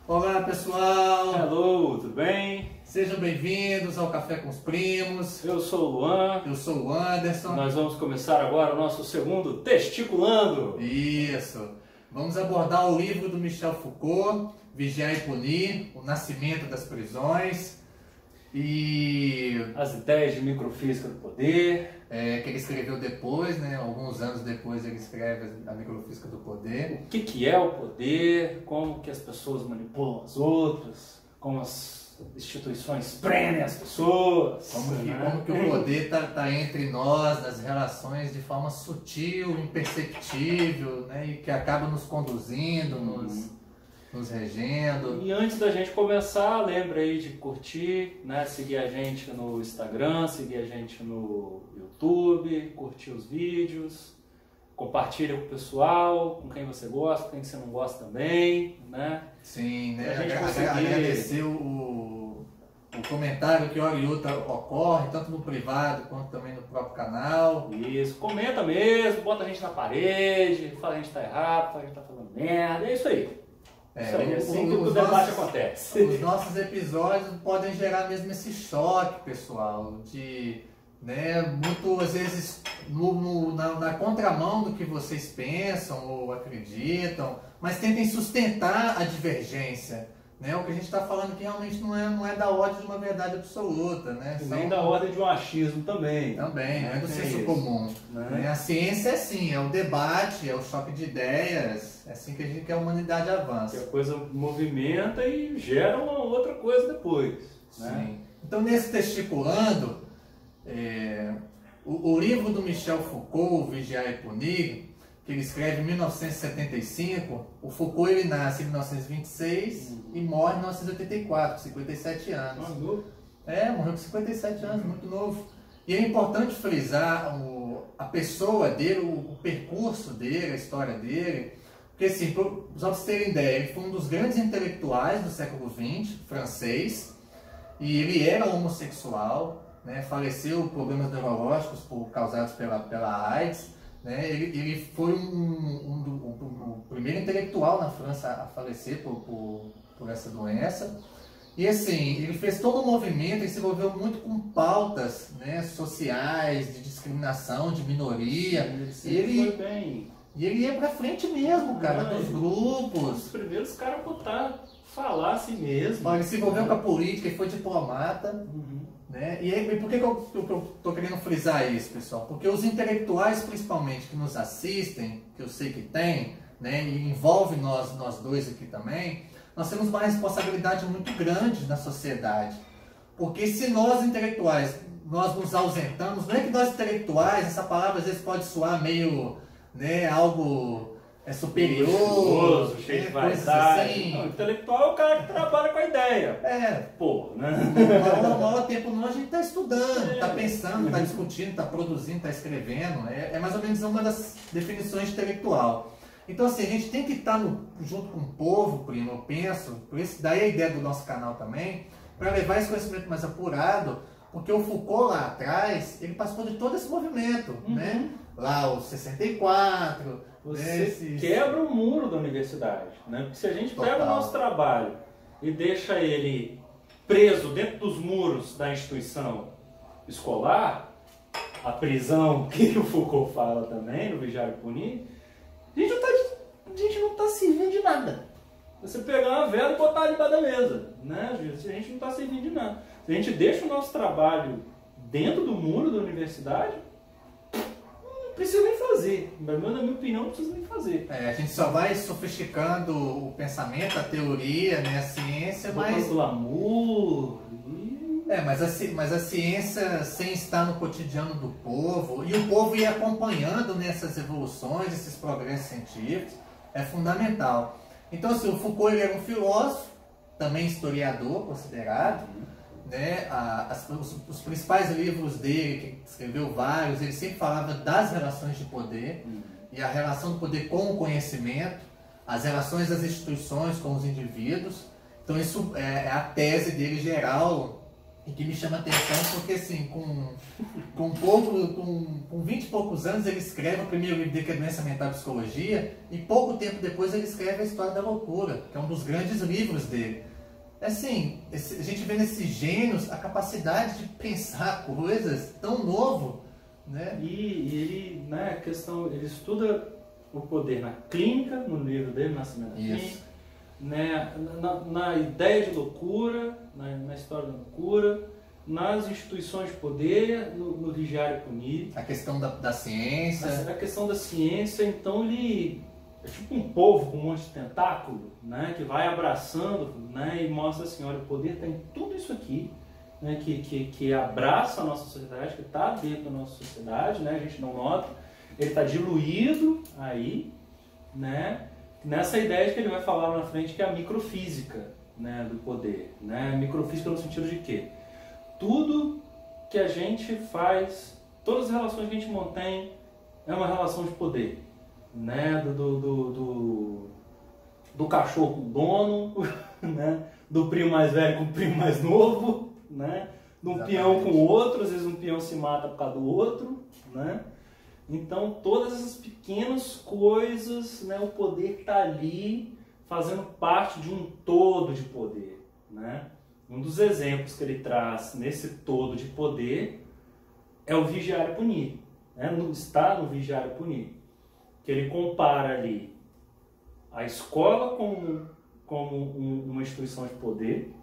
Olá pessoal! Hello, tudo bem? Sejam bem-vindos ao Café com os Primos. Eu sou o Luan. Eu sou o Anderson. Nós vamos começar agora o nosso segundo Testiculando. Isso! Vamos abordar o livro do Michel Foucault, Vigiar e Punir, O Nascimento das Prisões e As ideias de microfísica do poder. que ele escreveu depois, né? Alguns anos depois ele escreve a Microfísica do Poder. O que é o poder, como que as pessoas manipulam as outras, como as instituições prendem as pessoas. Como que o poder tá entre nós, nas relações, de forma sutil, imperceptível, né? E que acaba nos conduzindo, nos regendo. E antes da gente começar, lembra aí de curtir, né? Seguir a gente no Instagram, seguir a gente no YouTube, curtir os vídeos, compartilha com o pessoal, com quem você gosta, com quem você não gosta também, né? Sim, né? A gente conseguir... Agradecer o comentário que hora e outra ocorre, tanto no privado quanto também no próprio canal. Isso, comenta mesmo, bota a gente na parede, fala que a gente tá errado, fala que a gente tá falando merda, é isso aí. Isso aí, assim que o debate acontece. Os nossos episódios podem gerar mesmo esse choque, pessoal, de, né, muito às vezes na contramão do que vocês pensam ou acreditam, mas tentem sustentar a divergência, né? O que a gente está falando aqui realmente não é da ordem de uma verdade absoluta, né? Nem da ordem de um achismo também. Também, não é do senso isso, comum. né? A ciência é assim, é o debate, é o choque de ideias, é assim que a gente quer a humanidade avança. Que a coisa movimenta e gera uma outra coisa depois. Né? Sim. Então, nesse Testiculando, o livro do Michel Foucault, Vigiar e Punir, que ele escreve em 1975, o Foucault ele nasce em 1926 e morre em 1984, com 57 anos. Morreu Morreu com 57 anos, muito novo. E é importante frisar a pessoa dele, o percurso dele, a história dele, porque assim, para vocês terem ideia, ele foi um dos grandes intelectuais do século XX, francês, e ele era homossexual, né, faleceu por problemas neurológicos causados pela AIDS. Né? Ele foi o primeiro intelectual na França a falecer por essa doença. E assim, ele fez todo um movimento, ele se envolveu muito com pautas, né, sociais, de discriminação, de minoria. Sim, ele foi bem. E ele ia pra frente mesmo, cara, dos grupos. Os primeiros caras a falar assim mesmo. Ele se envolveu com a política, ele foi diplomata. Né? E aí, por que eu estou querendo frisar isso, pessoal? Porque os intelectuais, principalmente, que nos assistem, que eu sei que tem, né, e envolve nós dois aqui também, nós temos uma responsabilidade muito grande na sociedade. Porque se nós intelectuais, nós nos ausentamos, não é que nós intelectuais, essa palavra às vezes pode soar meio, né, algo superior, cheio de vaidade. Assim. Não, intelectual é o cara que trabalha com a ideia. Pô, né? O maior tempo não, a gente está estudando, está pensando, está discutindo, está produzindo, está escrevendo. É mais ou menos uma das definições de intelectual. Então, assim, a gente tem que estar junto com o povo, primo, eu penso, por isso daí a ideia do nosso canal também, para levar esse conhecimento mais apurado, porque o Foucault lá atrás, ele passou de todo esse movimento, né? Lá o 64... Você quebra o muro da universidade, né? Porque se a gente pega o nosso trabalho e deixa ele preso dentro dos muros da instituição escolar, a prisão que o Foucault fala também, no Vigiar e Punir, a gente não está servindo de nada. Você pegar uma vela e botar ali debaixo da mesa, né? A gente não está servindo de nada. Se a gente deixa o nosso trabalho dentro do muro da universidade, não precisa nem fazer. Na minha opinião, não precisa nem fazer. A gente só vai sofisticando o pensamento, a teoria, né, a ciência, mas... glamour. Mas a ciência sem estar no cotidiano do povo, e o povo ir acompanhando nessas evoluções, esses progressos científicos, é fundamental. Então, assim, o Foucault ele era um filósofo, também historiador considerado, né? Os principais livros dele, que escreveu vários, ele sempre falava das relações de poder, e a relação do poder com o conhecimento, as relações das instituições com os indivíduos. Então isso é a tese dele geral, E que me chama a atenção porque, assim, com 20 e poucos anos ele escreve o primeiro livro dele, que é Doença Mental e Psicologia, e pouco tempo depois ele escreve A História da Loucura, que é um dos grandes livros dele. Assim, a gente vê nesses gênios a capacidade de pensar coisas tão novo, né? E ele, né, ele estuda o poder na clínica, no livro dele, Nascimento da Clínica, né, na ideia de loucura, na história da loucura, nas instituições de poder, no Vigiar e Punir. A questão da ciência. A questão da ciência, então ele é tipo um povo com um monte de tentáculo, né, que vai abraçando, né, e mostra assim, olha, o poder tem tudo isso aqui, né, que abraça a nossa sociedade, que está dentro da nossa sociedade, né, a gente não nota, ele está diluído aí, né, nessa ideia de que ele vai falar lá na frente, que é a microfísica, né, do poder, né, microfísica no sentido de quê? Tudo que a gente faz, todas as relações que a gente mantém é uma relação de poder, né, do cachorro com o dono, né, do primo mais velho com o primo mais novo, né, de um peão com o outro, às vezes um peão se mata por causa do outro, né. Então todas essas pequenas coisas, né, o poder está ali fazendo parte de um todo de poder, né. Um dos exemplos que ele traz nesse todo de poder é o Vigiar e Punir, né? Está no Vigiar e Punir, que ele compara ali a escola como uma instituição de poder,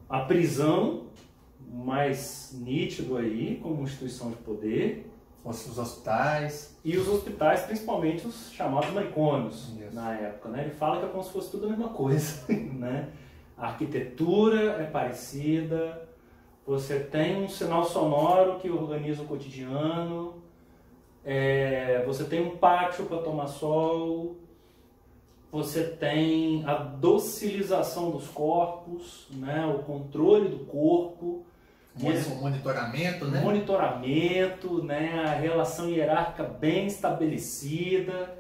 a prisão, mais nítido aí, como uma instituição de poder, os hospitais. E os hospitais, principalmente os chamados manicômios, na época, né? Ele fala que é como se fosse tudo a mesma coisa, né? A arquitetura é parecida, você tem um sinal sonoro que organiza o cotidiano, você tem um pátio para tomar sol, você tem a docilização dos corpos, né? O controle do corpo, o monitoramento, né? Monitoramento, né? A relação hierárquica bem estabelecida,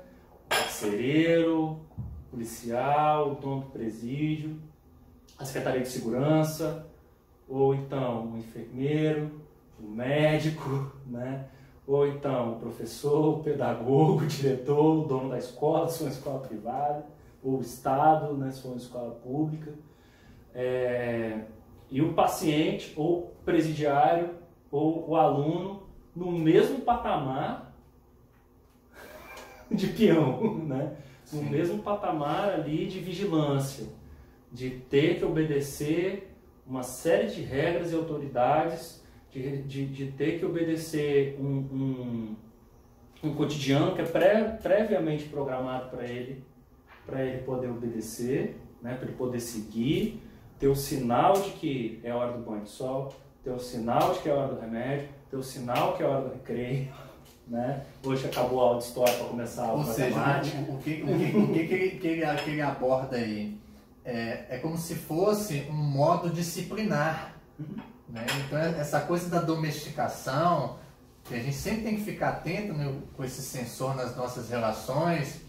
carcereiro, policial, dono do presídio, a Secretaria de Segurança, ou então o enfermeiro, o médico, né? Ou então o professor, o pedagogo, o diretor, o dono da escola, se for uma escola privada, ou o Estado, né? Se for uma escola pública. E o paciente, ou presidiário, ou o aluno, no mesmo patamar de peão, né? No mesmo patamar ali de vigilância, de ter que obedecer uma série de regras e autoridades, de ter que obedecer um cotidiano que é previamente programado para ele poder obedecer, né, para ele poder seguir, ter o sinal de que é hora do banho de sol, ter o sinal de que é hora do remédio, ter o sinal que é hora do recreio, né? Hoje acabou a aula de história para começar a aula de matemática. O que ele aborda aí é como se fosse um modo disciplinar, né? Então essa coisa da domesticação, que a gente sempre tem que ficar atento, né, com esse sensor nas nossas relações,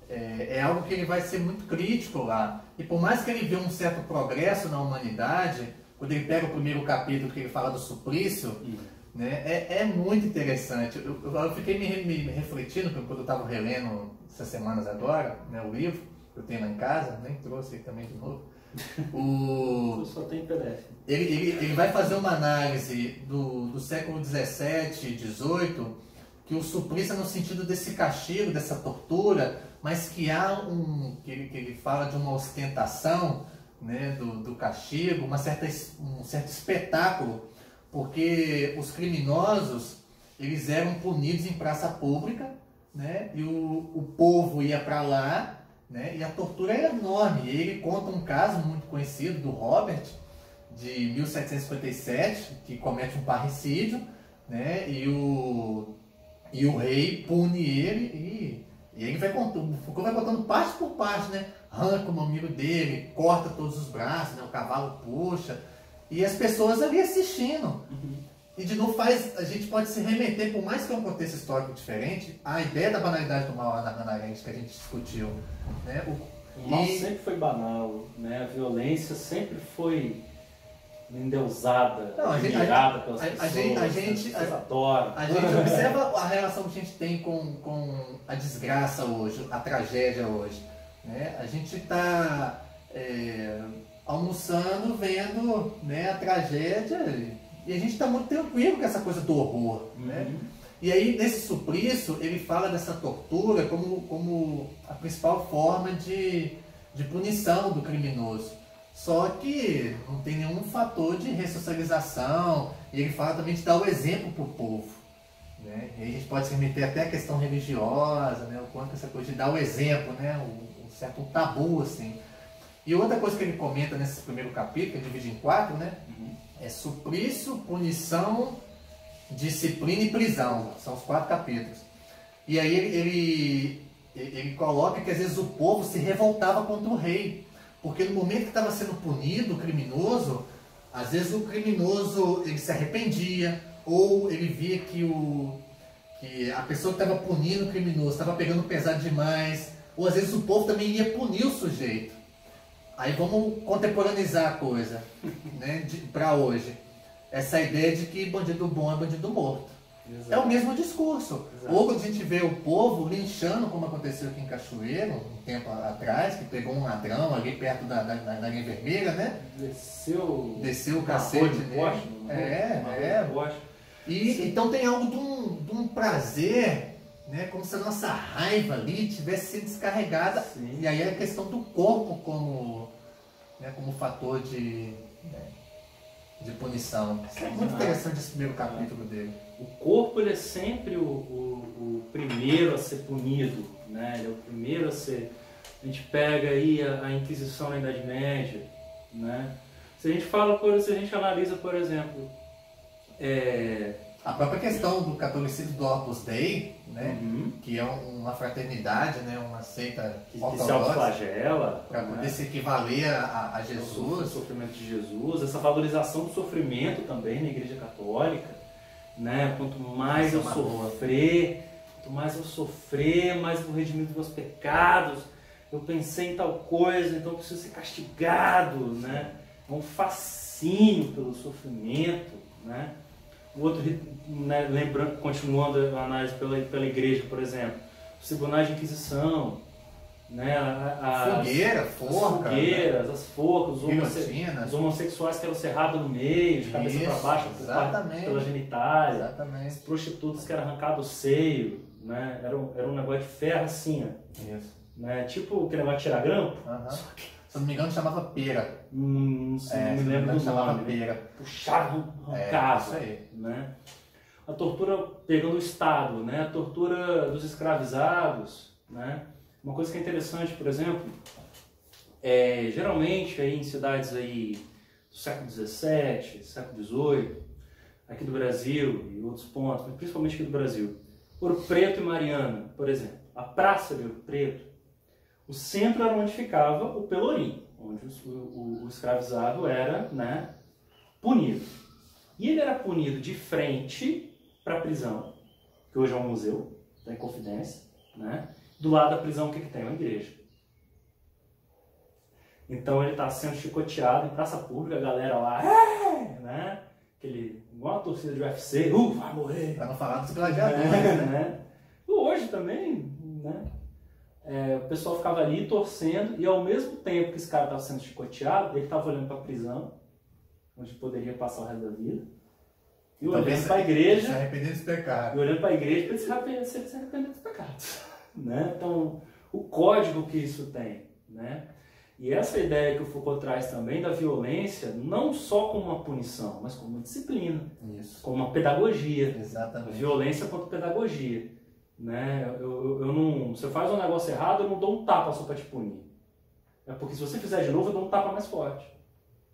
é algo que ele vai ser muito crítico lá. E por mais que ele vê um certo progresso na humanidade, quando ele pega o primeiro capítulo que ele fala do suplício, né, é muito interessante. Eu fiquei me refletindo, quando eu estava relendo essas semanas agora, né, o livro, que eu tenho lá em casa, nem trouxe também de novo. Eu só tenho PDF. Ele vai fazer uma análise do século XVII e XVIII, que o suplício é no sentido desse castigo, dessa tortura, mas que há que ele fala de uma ostentação, né, do castigo, um certo espetáculo, porque os criminosos eles eram punidos em praça pública, né, e o povo ia para lá, né, e a tortura era enorme. E ele conta um caso muito conhecido do Robert, de 1757, que comete um parricídio, né, e o rei pune ele e ele vai contando, o Foucault vai contando parte por parte, né? Arranca o mamilo dele, corta todos os braços, né? O cavalo puxa, e as pessoas ali assistindo. E de novo a gente pode se remeter, por mais que é um contexto histórico diferente, à ideia da banalidade do mal na Hannah Arendt que a gente discutiu, né? O mal sempre foi banal, né? A violência sempre foi endeusada, Não, admirada pelas pessoas, vocês adoram. A gente observa a relação que a gente tem com a desgraça hoje, a tragédia hoje. Né? A gente está almoçando, vendo, né, a tragédia, e a gente está muito tranquilo com essa coisa do horror. Né? E aí, nesse Suplício, ele fala dessa tortura como a principal forma de punição do criminoso. Só que não tem nenhum fator de ressocialização, e ele fala também de dar o exemplo para o povo. Né? E aí a gente pode se remeter até à questão religiosa, né? O quanto essa coisa de dar o exemplo, né? Um certo tabu, assim. E outra coisa que ele comenta nesse primeiro capítulo, que ele divide em 4, né? É suplício, punição, disciplina e prisão. São os 4 capítulos. E aí ele coloca que às vezes o povo se revoltava contra o rei. Porque no momento que estava sendo punido o criminoso, às vezes o criminoso ele se arrependia, ou ele via que a pessoa que estava punindo o criminoso estava pegando pesado demais, ou às vezes o povo também ia punir o sujeito. Aí vamos contemporaneizar a coisa, né, para hoje. Essa ideia de que bandido bom é bandido morto. Exato. É o mesmo discurso. Exato. Ou quando a gente vê o povo linchando, como aconteceu aqui em Cachoeiro, um tempo atrás, que pegou um ladrão ali perto da linha vermelha, né? Desceu o cacete nele. E então tem algo de um prazer, né? Como se a nossa raiva ali tivesse sido descarregada. Sim. E aí é a questão do corpo como fator de punição. É muito interessante esse primeiro capítulo dele. O corpo ele é sempre o primeiro a ser punido, né? Ele é o primeiro a ser... A gente pega aí a Inquisição na Idade Média, né? Se a gente analisa, por exemplo, a própria questão do catolicismo do Opus Dei, né? Que é uma fraternidade, né? Uma seita que se autoflagela para poder se equivaler a Jesus, o sofrimento de Jesus, essa valorização do sofrimento também na Igreja Católica, né? Quanto mais eu sofrer, mais eu vou redimir dos meus pecados. Eu pensei em tal coisa, então eu preciso ser castigado, né? É um fascínio pelo sofrimento, né? O outro, né, lembrando, continuando a análise pela igreja, por exemplo, os tribunais de Inquisição, né, fogueiras, as forcas, os homossexuais que eram cerrados no meio, de cabeça para baixo, pela genitália, as prostitutas que eram arrancadas o seio, né, era um negócio de ferro assim, né, tipo aquele negócio de tirar grampo. Se não me engano, chamava pera. Não me lembro do nome. Pera. Puxava, arrancava. Né? A tortura pegando o Estado, né? A tortura dos escravizados. Né? Uma coisa que é interessante, por exemplo, geralmente aí em cidades aí do século XVII, século XVIII, aqui do Brasil e outros pontos, mas principalmente aqui do Brasil, Ouro Preto e Mariana, por exemplo, a Praça de Ouro Preto, o centro era onde ficava o Pelourinho, onde o escravizado era, né, punido. E ele era punido de frente para a prisão, que hoje é um museu, está em Confidência, né? Do lado da prisão, o que tem? Uma igreja. Então ele está sendo chicoteado em praça pública, a galera lá, né? Igual a torcida de UFC, vai morrer. Para não falar dos gladiadores, né? Hoje também, né? O pessoal ficava ali torcendo, e ao mesmo tempo que esse cara estava sendo chicoteado, ele estava olhando para a prisão, onde poderia passar o resto da vida, e olhando para a igreja, se arrependendo dos pecados. E olhando para a igreja para se arrepender dos pecados. Né? Então, o código que isso tem. Né? E essa ideia que o Foucault traz também da violência, não só como uma punição, mas como uma disciplina, como uma pedagogia. Exatamente. Violência quanto pedagogia. Né? Eu não, você faz um negócio errado, eu não dou um tapa só para te punir. É porque se você fizer de novo, eu dou um tapa mais forte.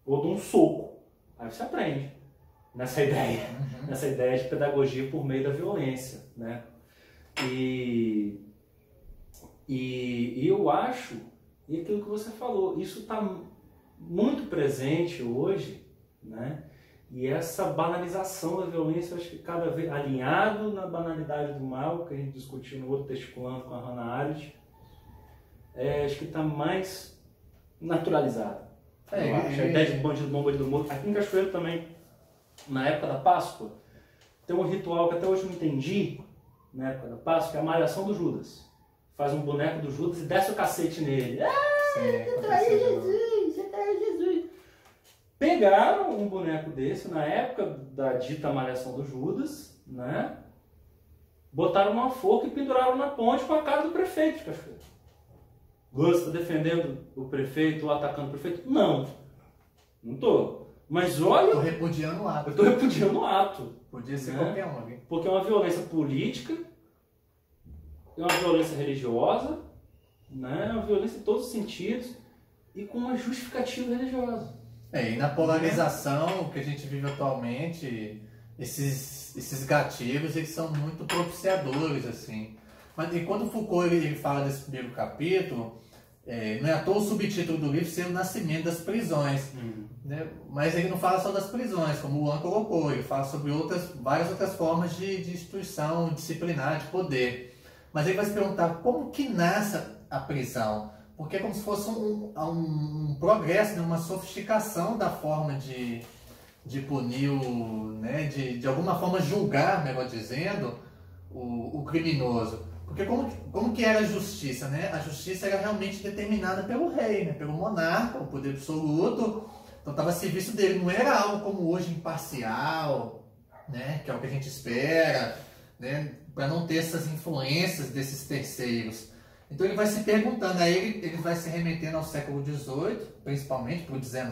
Ou dou um soco. Aí você aprende nessa ideia de pedagogia por meio da violência. Né? E eu acho, e aquilo que você falou, isso está muito presente hoje, né? E essa banalização da violência, eu acho que cada vez alinhado na banalidade do mal, que a gente discutiu no outro Testiculando com a Hannah Arendt, acho que está mais naturalizado. Eu acho. A ideia de bandido bom, bandido morto. Aqui em Cachoeiro também, na época da Páscoa, tem um ritual que até hoje eu não entendi, na época da Páscoa, que é a malhação do Judas. Faz um boneco do Judas e desce o cacete nele. Você traiu Jesus, você traiu Jesus. Pegaram um boneco desse na época da dita malhação do Judas, né? Botaram numa forca e penduraram na ponte com a cara do prefeito de Cachoeiro. Você está defendendo o prefeito ou atacando o prefeito? Não. Não tô. Mas olha... Estou repudiando o ato. Eu estou repudiando o ato. Podia ser qualquer um, hein? Porque é uma violência política, é uma violência religiosa, né? É uma violência em todos os sentidos e com uma justificativa religiosa. E na polarização que a gente vive atualmente, esses gatilhos, eles são muito propiciadores, assim. Mas e quando Foucault ele fala desse primeiro capítulo, não é à toa o subtítulo do livro ser o nascimento das prisões. Né? Mas ele não fala só das prisões, como o Luan colocou, ele fala sobre várias outras formas de instituição disciplinar, de poder. Mas ele vai se perguntar como que nasce a prisão, porque é como se fosse um progresso, né? Uma sofisticação da forma de punir, né? de alguma forma julgar, melhor dizendo, o criminoso. Porque como que era a justiça? Né? A justiça era realmente determinada pelo rei, né? Pelo monarca, o poder absoluto. Então estava a serviço dele, não era algo como hoje imparcial, né? Que é o que a gente espera, né? Para não ter essas influências desses terceiros. Então ele vai se perguntando, aí ele vai se remetendo ao século XVIII, principalmente para o XIX,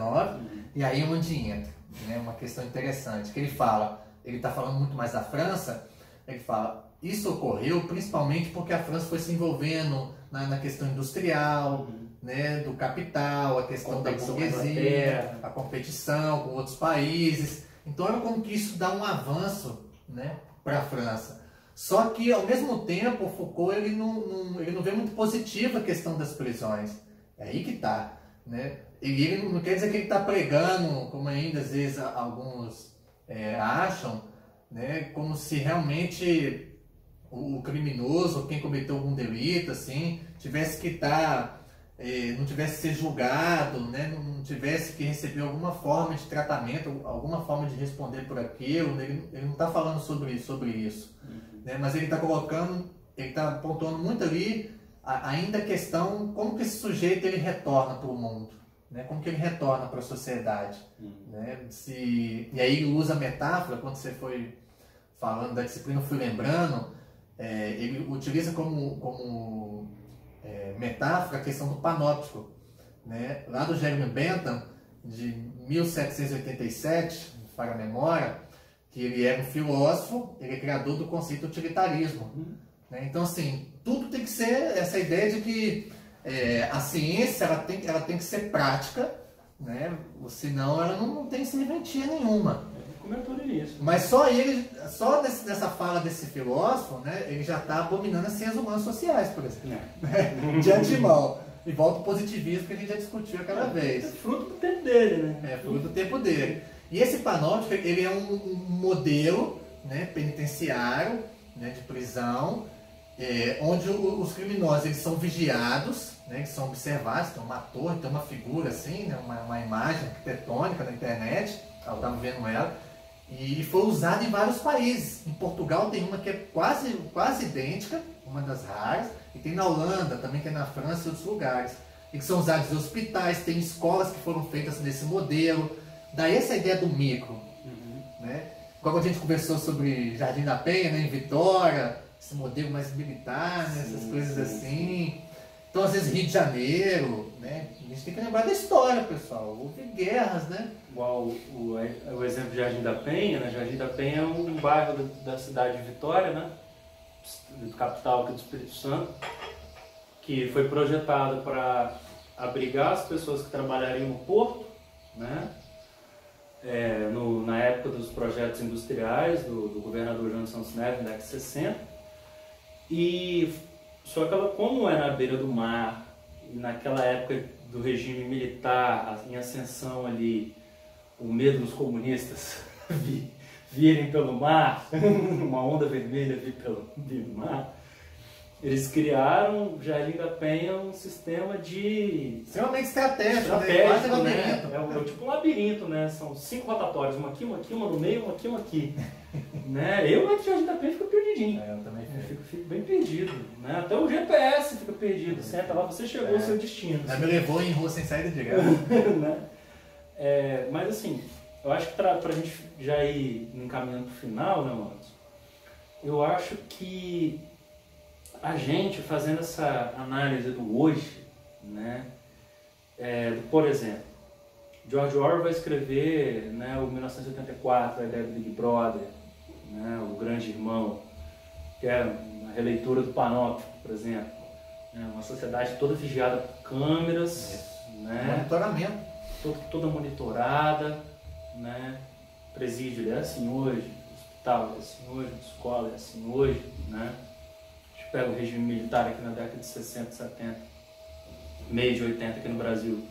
e aí onde entra, né? Uma questão interessante, que ele está falando muito mais da França, ele fala, isso ocorreu principalmente porque a França foi se envolvendo na questão industrial, né, do capital, a questão da burguesia, a competição com outros países. Então era como que isso dá um avanço, né, para a França. Só que, ao mesmo tempo, o Foucault ele não vê muito positiva a questão das prisões. É aí que está. Né? Ele não quer dizer que ele está pregando, como ainda às vezes alguns acham, né, como se realmente o criminoso, quem cometeu algum delito, assim, tivesse que estar... não tivesse que ser julgado, né? Não tivesse que receber alguma forma de tratamento, alguma forma de responder por aquilo. Ele não está falando sobre isso. Né? Mas ele está colocando, ele está apontando muito ali ainda a questão como que esse sujeito ele retorna para o mundo, né? Como que ele retorna para a sociedade. Né? E aí ele usa a metáfora, quando você foi falando da disciplina, eu fui lembrando, ele utiliza como metáfora a questão do panóptico, né? Lá do Jeremy Bentham, de 1787, para a memória, que ele era um filósofo, ele é criador do conceito de utilitarismo. Né? Então, assim, tudo tem que ser essa ideia de que a ciência ela tem que ser prática, né? Senão ela não tem serventia nenhuma. Comentou nisso. Mas só nessa fala desse filósofo, né, ele já está abominando as ciências humanas sociais, por exemplo. De antemão. E volta o positivismo que a gente já discutiu aquela vez. É fruto do tempo dele, né? É fruto do tempo dele. E esse panóptico, ele é um modelo, né, penitenciário, né, de prisão, onde os criminosos eles são vigiados, né, eles são observados, tem uma torre, tem uma figura assim, né, uma imagem arquitetônica na internet, eu estava vendo ela, e foi usada em vários países. Em Portugal tem uma que é quase idêntica, uma das raras, e tem na Holanda, também tem na França e outros lugares. E que são usados em hospitais, tem escolas que foram feitas nesse modelo. Daí essa ideia do micro. Né? Quando a gente conversou sobre Jardim da Penha, né, em Vitória, esse modelo mais militar, né, essas coisas assim. Então, às vezes, Rio de Janeiro, né? A gente tem que lembrar da história, pessoal. Houve guerras, né? Igual o exemplo de Jardim da Penha, né? Jardim da Penha é um bairro da cidade de Vitória, né? Capital aqui do Espírito Santo, que foi projetado para abrigar as pessoas que trabalhariam no porto, né? Na época dos projetos industriais do governador João Santos Neves, na década de 60. Só que ela, como é na beira do mar, e naquela época do regime militar, em ascensão ali, o medo dos comunistas virem pelo mar, uma onda vermelha vir pelo mar, Eles criaram, Jardim da Penha, um sistema de... extremamente estratégico, estratégico, né? Né? É tipo um labirinto, né? São 5 rotatórios, uma aqui, uma no meio, uma aqui. Né? Eu, no Jardim da Penha, fico perdidinho. Eu também fico bem perdido. Né? Até o GPS fica perdido. Senta lá, você chegou ao seu destino. Me levou em rua sem saída de graça. Né? Mas assim, eu acho que pra gente já ir no encaminhamento final, né, mano? Eu acho que a gente fazendo essa análise do hoje, né, por exemplo, George Orwell vai escrever, né, o 1984, a ideia do Big Brother, né, o Grande Irmão, que é uma releitura do Panóptico, por exemplo, né, uma sociedade toda vigiada por câmeras, né, monitoramento, toda monitorada, né, presídio é assim hoje, hospital é assim hoje, escola é assim hoje, né. Pega o regime militar aqui na década de 60, 70, meio de 80 aqui no Brasil.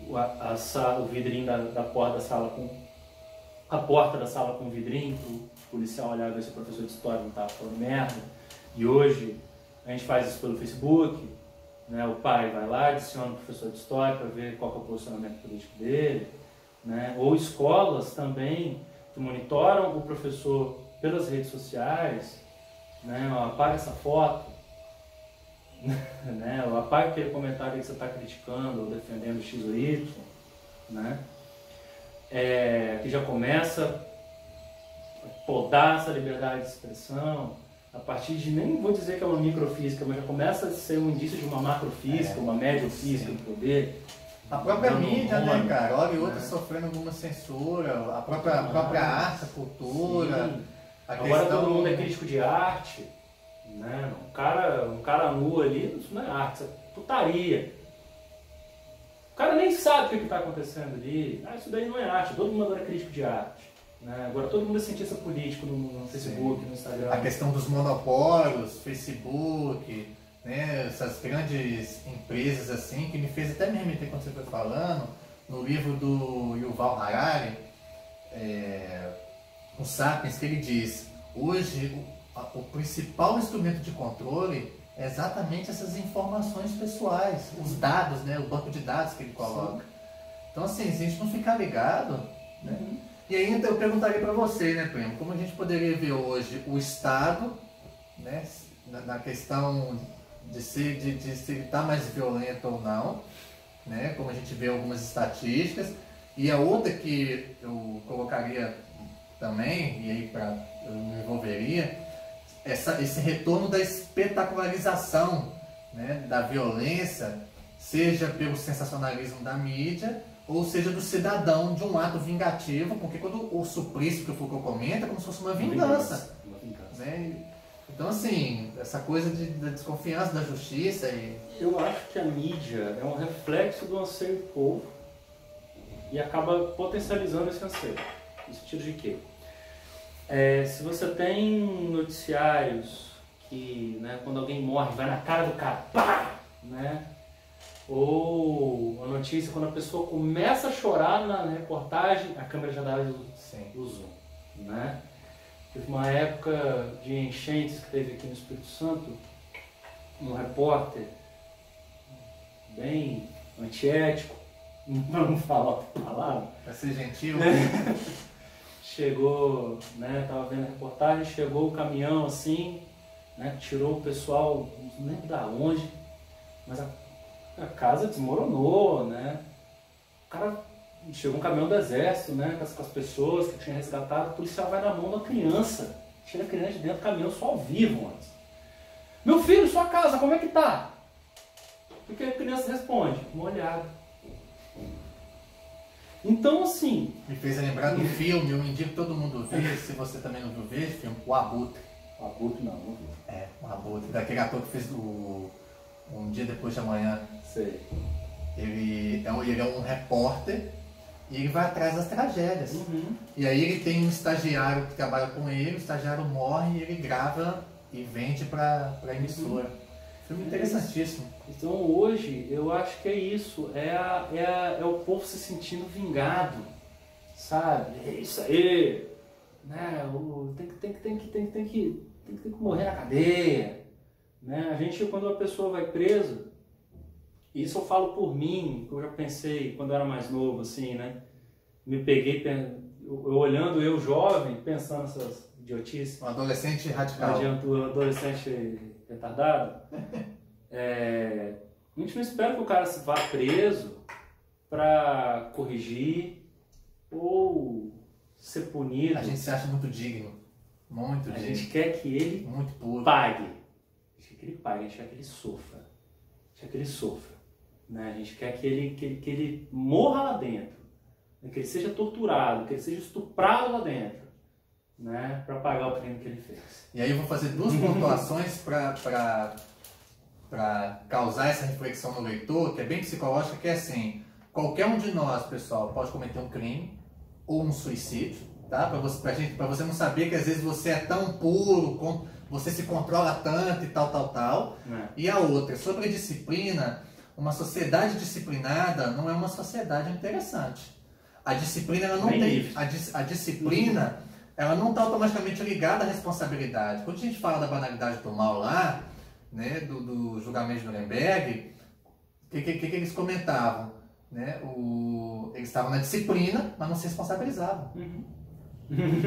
O vidrinho da porta da sala com... A porta da sala com vidrinho, o policial olhar e ver se o professor de história não estava falando merda. E hoje a gente faz isso pelo Facebook, né? O pai vai lá, adiciona o professor de história para ver qual que é o posicionamento político dele. Né? Ou escolas também que monitoram o professor pelas redes sociais. Né? Apaga essa foto, né? Apaga aquele comentário que você está criticando ou defendendo X ou Y, né? Que já começa a podar essa liberdade de expressão a partir de, nem vou dizer que é uma microfísica, mas já começa a ser um indício de uma macrofísica, uma mediofísica do poder. A própria mídia, né, cara? Olha, outras sofrendo alguma censura, a própria arte, a cultura. Sim. Agora todo mundo é crítico de arte, né? Um cara nu ali, isso não é arte, isso é putaria. O cara nem sabe o que está acontecendo ali. Isso daí não é arte, todo mundo agora é crítico de arte. Né? Agora todo mundo é cientista político no Facebook, no Instagram. A questão dos monopólios, Facebook, né? Essas grandes empresas assim, que me fez até me remeter quando você foi falando, no livro do Yuval Harari, o Sapiens, que ele diz, hoje o principal instrumento de controle é exatamente essas informações pessoais, os dados, né, o banco de dados que ele coloca. Sim. Então assim, se a gente não ficar ligado, né? E aí eu perguntaria para você, né, Primo, como a gente poderia ver hoje o Estado, né, na questão de se ele está mais violento ou não, né, como a gente vê algumas estatísticas, e a outra que eu colocaria também, e aí eu me envolveria, esse retorno da espetacularização, né, da violência, seja pelo sensacionalismo da mídia, ou seja do cidadão, de um ato vingativo, porque quando o suplício que o Foucault comenta é como se fosse uma vingança. Né? Então assim, essa coisa da desconfiança da justiça e... Eu acho que a mídia é um reflexo do anseio do povo e acaba potencializando esse anseio. No sentido de quê? Se você tem noticiários que, né, quando alguém morre, vai na cara do cara, pá! Né? Ou a notícia, quando a pessoa começa a chorar na reportagem, a câmera já dá o zoom. Né? Teve uma época de enchentes que teve aqui no Espírito Santo, um repórter bem antiético, não falar a palavra. Para ser gentil. Chegou, né, tava vendo a reportagem, chegou o caminhão assim, né, tirou o pessoal, não lembro da onde, mas a casa desmoronou, né? O cara, chegou um caminhão do exército, né, com as pessoas que tinha resgatado, o policial vai na mão da criança, tira a criança de dentro do caminhão só ao vivo antes. Meu filho, sua casa, como é que tá? O que a criança responde? Molhado. Então, assim... Me fez lembrar do filme, eu indico que todo mundo ver, se você também não viu ver esse filme, O Abutre. O Abutre não vi. O Abutre, daquele ator que fez Um Dia Depois de Amanhã. Sei. Ele é um repórter e ele vai atrás das tragédias. E aí ele tem um estagiário que trabalha com ele, o estagiário morre e ele grava e vende para a emissora. Filme interessantíssimo. Então hoje eu acho que é isso, é o povo se sentindo vingado, sabe? É isso aí, né? Tem que tem que morrer na cadeia. Né? A gente, quando a pessoa vai presa, isso eu falo por mim, eu já pensei quando eu era mais novo, assim, né? Me peguei, eu olhando, eu jovem, pensando essas idiotices. Um adolescente radical. Um adolescente retardado. A gente não espera que o cara vá preso para corrigir ou ser punido. A gente se acha muito digno. Muito digno. A gente quer que ele muito puro. pague. A gente quer que ele pague, a gente quer que ele sofra. A gente quer que ele sofra. Né? A gente quer que ele morra lá dentro. Né? Que ele seja torturado, que ele seja estuprado lá dentro. Né? Para pagar o crime que ele fez. E aí eu vou fazer duas pontuações para causar essa reflexão no leitor, que é bem psicológica, que é assim, qualquer um de nós, pessoal, pode cometer um crime ou um suicídio, tá? Para você não saber que às vezes você é tão puro, você se controla tanto e tal. E a outra, sobre disciplina, uma sociedade disciplinada não é uma sociedade interessante. A disciplina, ela não tem... A disciplina, ela não está automaticamente ligada à responsabilidade. Quando a gente fala da banalidade do mal lá, né, do julgamento de Nuremberg, o que eles comentavam? Né? Eles estavam na disciplina, mas não se responsabilizavam.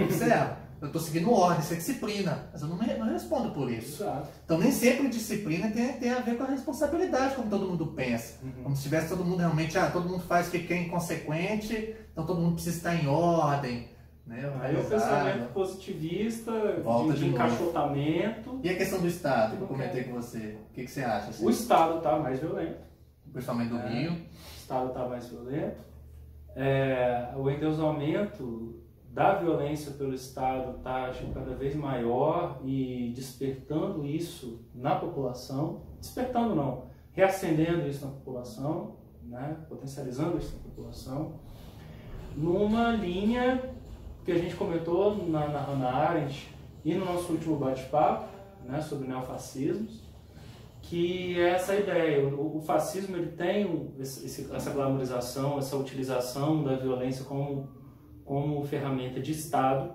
Observa, eu estou seguindo ordem, isso é disciplina, mas eu não respondo por isso. Exato. Então nem sempre disciplina tem a ver com a responsabilidade, como todo mundo pensa. Como se tivesse todo mundo realmente, todo mundo faz o que é inconsequente, então todo mundo precisa estar em ordem. Né? Aí o pensamento positivista, de encaixotamento. E a questão do Estado, que eu comentei com você, o que você acha? Assim? O Estado está mais violento. Principalmente do Rio. O Estado está mais violento. O endeusamento da violência pelo Estado está cada vez maior e despertando isso na população. Despertando não, reacendendo isso na população, né? Potencializando isso na população. Numa linha que a gente comentou na Hannah Arendt e no nosso último bate-papo, né, sobre neofascismos, que é essa ideia. O fascismo ele tem essa glamorização, essa utilização da violência como ferramenta de Estado,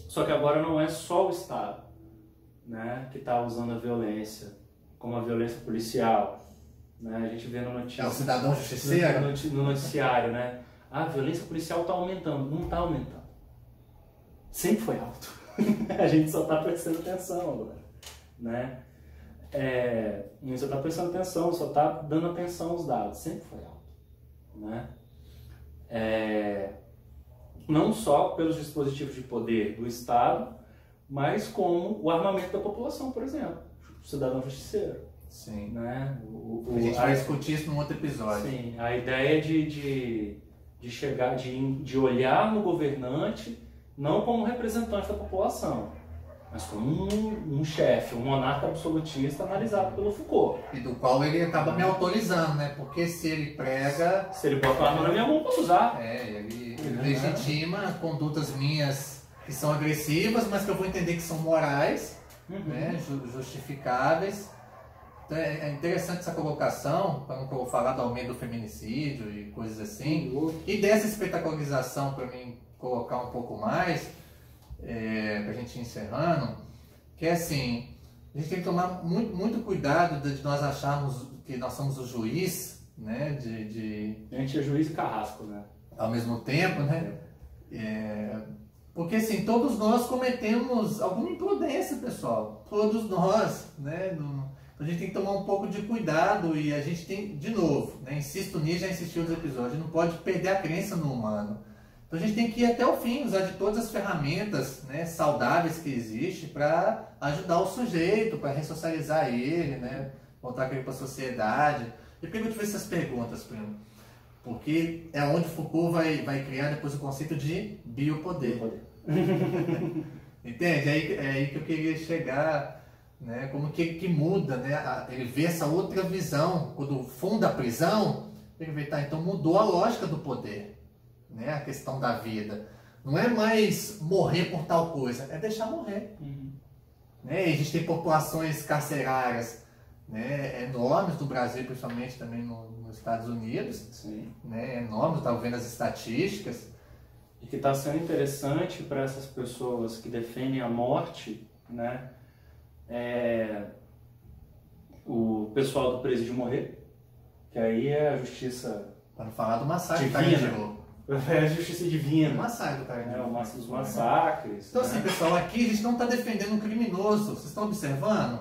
só que agora não é só o Estado, né, que está usando a violência, como a violência policial. Né? A gente vê no noticiário. É o cidadão justiceiro? No noticiário, né? A violência policial está aumentando. Não está aumentando. Sempre foi alto. A gente só está prestando atenção agora. Né? A gente só está prestando atenção, só está dando atenção aos dados. Sempre foi alto. Né? Não só pelos dispositivos de poder do Estado, mas como o armamento da população, por exemplo. O cidadão justiceiro. Sim. Né? A gente vai discutir isso num outro episódio. Sim, a ideia de chegar, de olhar no governante não como representante da população, mas como um chefe, um monarca absolutista analisado pelo Foucault. E do qual ele acaba me autorizando, né? Porque se ele prega... Se ele bota a arma na minha mão, posso usar. Ele legitima condutas minhas que são agressivas, mas que eu vou entender que são morais, né? Justificáveis. Então é interessante essa colocação, para não falar do aumento do feminicídio e coisas assim. E dessa espetacularização, para mim colocar um pouco mais, para a gente ir encerrando, que é assim, a gente tem que tomar muito cuidado de nós acharmos que nós somos o juiz, né? A gente é juiz e carrasco, né? Ao mesmo tempo, né? Porque assim, todos nós cometemos alguma imprudência, pessoal. Todos nós, né? A gente tem que tomar um pouco de cuidado e a gente tem, de novo, né? Insisto nisso, já insisti nos episódios, a gente não pode perder a crença no humano. Então a gente tem que ir até o fim, usar de todas as ferramentas, né, saudáveis que existem para ajudar o sujeito, para ressocializar ele, né, voltar ele para a sociedade. E por que eu te fiz essas perguntas, Primo? Porque é onde Foucault vai criar depois o conceito de biopoder. Entende? É aí que eu queria chegar, né, como que muda, né, ele vê essa outra visão, quando funda a prisão, ele vê, tá, então mudou a lógica do poder. Né, a questão da vida. Não é mais morrer por tal coisa, é deixar morrer. Né, e a gente tem populações carcerárias, né, enormes no Brasil, principalmente também nos Estados Unidos. Sim. Né, enormes, estava vendo as estatísticas. E que está sendo interessante para essas pessoas que defendem a morte, né, o pessoal do presídio morrer, que aí é a justiça... Para não falar do massacre do divina. Carandiru. É a justiça divina. O massacre do Carandiru. Os massacres. Então né? assim, pessoal, aqui a gente não está defendendo um criminoso. Vocês estão observando?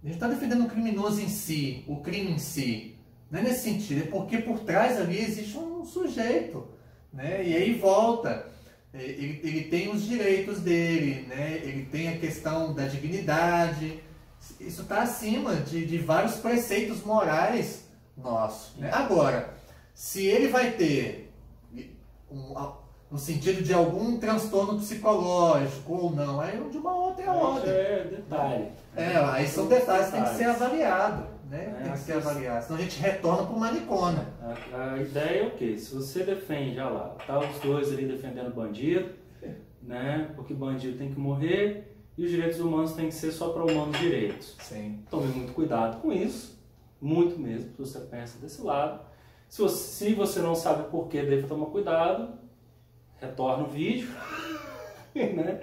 A gente está defendendo o criminoso em si, o crime em si. Não é nesse sentido, é porque por trás ali existe um sujeito. Né? E aí volta. Ele tem os direitos dele, né? Ele tem a questão da dignidade. Isso está acima de vários preceitos morais nossos. Né? Agora, se ele vai ter, no sentido de algum transtorno psicológico ou não, aí de uma outra ordem. É detalhe. Aí são detalhes que tem que ser avaliado. Né? Tem que ser avaliado, senão a gente retorna para o manicômio. A ideia é o quê? Se você defende, olha lá, tá os dois ali defendendo bandido, né? Porque bandido tem que morrer e os direitos humanos têm que ser só para humanos direitos. Sim. Tome muito cuidado com isso, muito mesmo, se você pensa desse lado. Se você não sabe por que deve tomar cuidado, retorna o vídeo, né?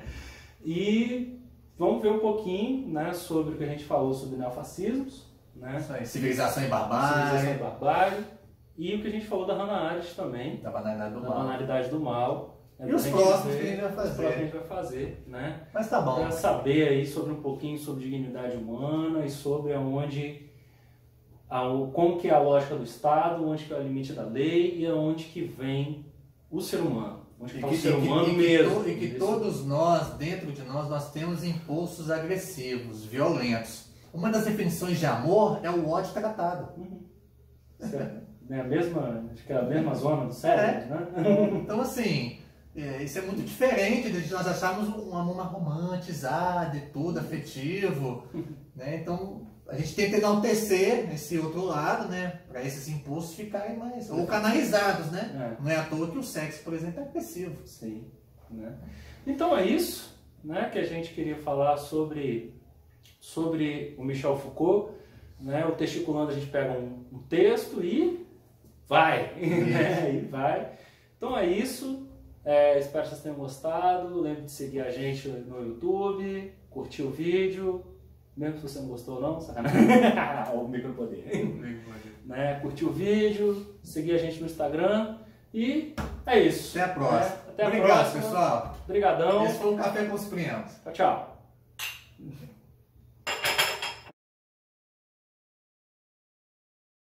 E vamos ver um pouquinho, né, sobre o que a gente falou sobre neofascismos. Né? Isso aí. Civilização e barbárie. E o que a gente falou da Hannah Arendt também. Da banalidade do mal. E os próximos que a gente vai fazer. Os próximos que a gente vai fazer, né? Mas tá bom. Para saber aí sobre um pouquinho sobre dignidade humana e sobre como que é a lógica do Estado, onde que é o limite da lei e aonde que vem o ser humano. Onde que está o ser humano mesmo. E que todos nós, dentro de nós temos impulsos agressivos, violentos. Uma das definições de amor é o ódio tratado. É a mesma, acho que é a mesma zona do cérebro, né? Então, assim, isso é muito diferente de nós acharmos um amor mais romantizado e tudo, afetivo. Né? Então, a gente tenta enaltecer esse outro lado, né? Para esses impulsos ficarem mais... ou canalizados, né? Não é à toa que o sexo, por exemplo, é agressivo. Sim. Né? Então é isso, né, que a gente queria falar sobre o Michel Foucault. Né? O Testiculando, a gente pega um texto e vai. Né? E vai. Então é isso. Espero que vocês tenham gostado. Lembre de seguir a gente no YouTube, curtir o vídeo. Mesmo se você não gostou não, sacanagem. O micropoder. Né? Curtir o vídeo, seguir a gente no Instagram. E é isso. Até a próxima. Até a Obrigado, próxima. pessoal. Obrigadão. Esse foi o Café com os Primos. Tchau, tchau.